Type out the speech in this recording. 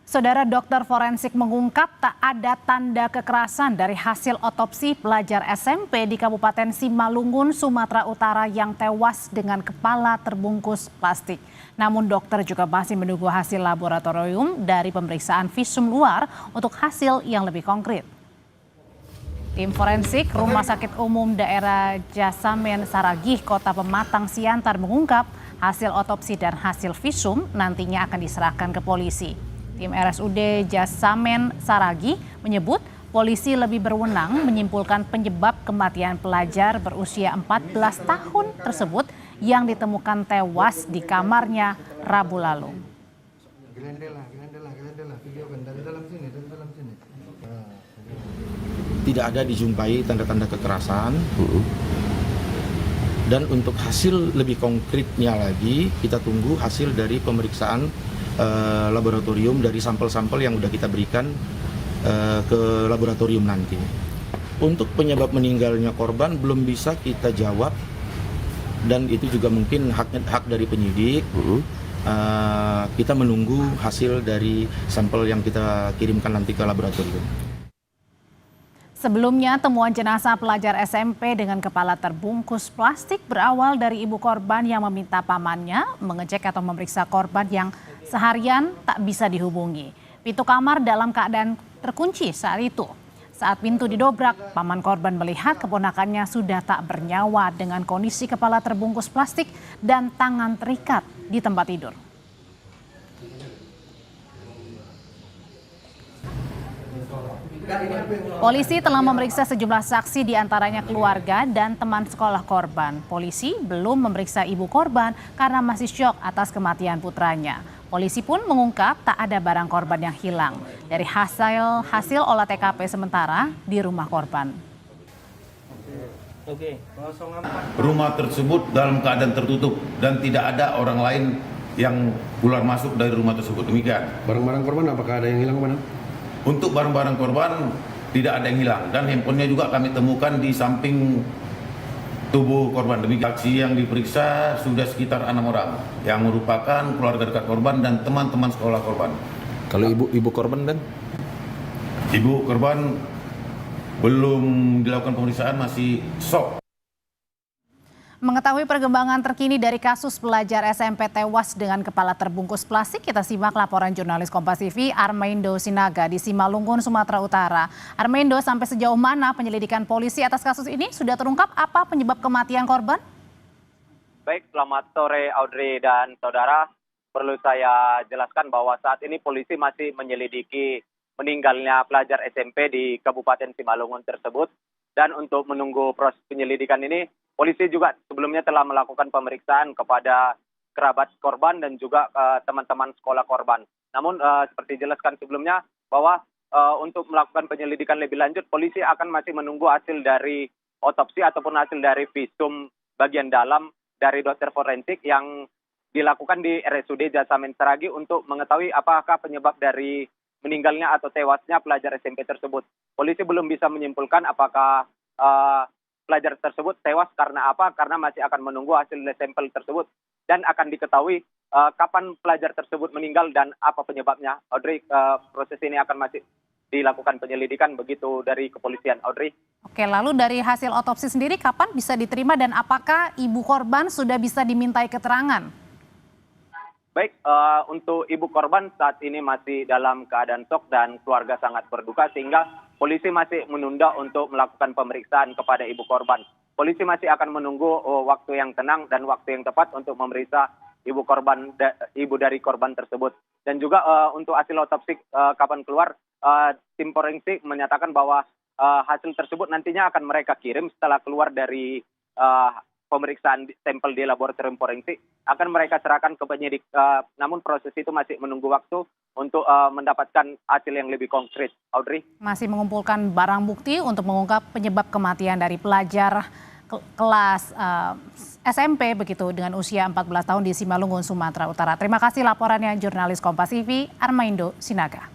Saudara dokter forensik mengungkap tak ada tanda kekerasan dari hasil otopsi pelajar SMP di Kabupaten Simalungun, Sumatera Utara yang tewas dengan kepala terbungkus plastik. Namun dokter juga masih menunggu hasil laboratorium dari pemeriksaan visum luar untuk hasil yang lebih konkret. Tim forensik Rumah Sakit Umum Daerah Jasamen Saragih, Kota Pematang Siantar mengungkap hasil otopsi dan hasil visum nantinya akan diserahkan ke polisi. Tim RSUD Jasamen Saragih menyebut polisi lebih berwenang menyimpulkan penyebab kematian pelajar berusia 14 tahun tersebut yang ditemukan tewas di kamarnya Rabu lalu. Tidak ada dijumpai tanda-tanda kekerasan. Dan untuk hasil lebih konkretnya lagi, kita tunggu hasil dari pemeriksaan laboratorium dari sampel-sampel yang sudah kita berikan ke laboratorium nanti. Untuk penyebab meninggalnya korban belum bisa kita jawab, dan itu juga mungkin hak dari penyidik. Kita menunggu hasil dari sampel yang kita kirimkan nanti ke laboratorium. Sebelumnya, temuan jenazah pelajar SMP dengan kepala terbungkus plastik berawal dari ibu korban yang meminta pamannya mengecek atau memeriksa korban yang seharian tak bisa dihubungi. Pintu kamar dalam keadaan terkunci saat itu. Saat pintu didobrak, paman korban melihat keponakannya sudah tak bernyawa dengan kondisi kepala terbungkus plastik dan tangan terikat di tempat tidur. Polisi telah memeriksa sejumlah saksi, diantaranya keluarga dan teman sekolah korban. Polisi belum memeriksa ibu korban karena masih syok atas kematian putranya. Polisi pun mengungkap tak ada barang korban yang hilang dari hasil olah TKP sementara di rumah korban. Rumah tersebut dalam keadaan tertutup dan tidak ada orang lain yang keluar masuk dari rumah tersebut. Demikian. Barang-barang korban apakah ada yang hilang, Pak? Untuk barang-barang korban tidak ada yang hilang, dan handphonenya juga kami temukan di samping tubuh korban. Demikian. Saksi yang diperiksa sudah sekitar 6 orang yang merupakan keluarga dekat korban dan teman-teman sekolah korban. Kalau ibu korban dan? Ibu korban belum dilakukan pemeriksaan, masih shock. Mengetahui perkembangan terkini dari kasus pelajar SMP tewas dengan kepala terbungkus plastik, kita simak laporan jurnalis Kompas TV Armaindo Sinaga di Simalungun, Sumatera Utara. Armaindo, sampai sejauh mana penyelidikan polisi atas kasus ini? Sudah terungkap apa penyebab kematian korban? Baik, selamat sore Audrey dan saudara. Perlu saya jelaskan bahwa saat ini polisi masih menyelidiki meninggalnya pelajar SMP di Kabupaten Simalungun tersebut. Dan untuk menunggu proses penyelidikan ini, polisi juga sebelumnya telah melakukan pemeriksaan kepada kerabat korban dan juga teman-teman sekolah korban. Namun seperti dijelaskan sebelumnya bahwa untuk melakukan penyelidikan lebih lanjut, polisi akan masih menunggu hasil dari otopsi ataupun hasil dari visum bagian dalam dari dokter forensik yang dilakukan di RSUD Jasamen Saragih untuk mengetahui apakah penyebab dari meninggalnya atau tewasnya pelajar SMP tersebut. Polisi belum bisa menyimpulkan apakah pelajar tersebut tewas karena apa, karena masih akan menunggu hasil sampel tersebut dan akan diketahui kapan pelajar tersebut meninggal dan apa penyebabnya. Audrey, proses ini akan masih dilakukan penyelidikan, begitu dari kepolisian. Audrey. Oke, lalu dari hasil otopsi sendiri kapan bisa diterima dan apakah ibu korban sudah bisa dimintai keterangan? Baik, untuk ibu korban saat ini masih dalam keadaan shock dan keluarga sangat berduka sehingga polisi masih menunda untuk melakukan pemeriksaan kepada ibu korban. Polisi masih akan menunggu waktu yang tenang dan waktu yang tepat untuk memeriksa ibu dari korban tersebut. Dan juga untuk hasil otopsi kapan keluar, tim forensik menyatakan bahwa hasil tersebut nantinya akan mereka kirim setelah keluar dari pemeriksaan sampel di laboratorium forensik, akan mereka serahkan ke penyidik. Namun proses itu masih menunggu waktu untuk mendapatkan hasil yang lebih konkret. Audrey. Masih mengumpulkan barang bukti untuk mengungkap penyebab kematian dari pelajar kelas SMP begitu dengan usia 14 tahun di Simalungun, Sumatera Utara. Terima kasih laporannya jurnalis Kompas TV Armaindo Sinaga.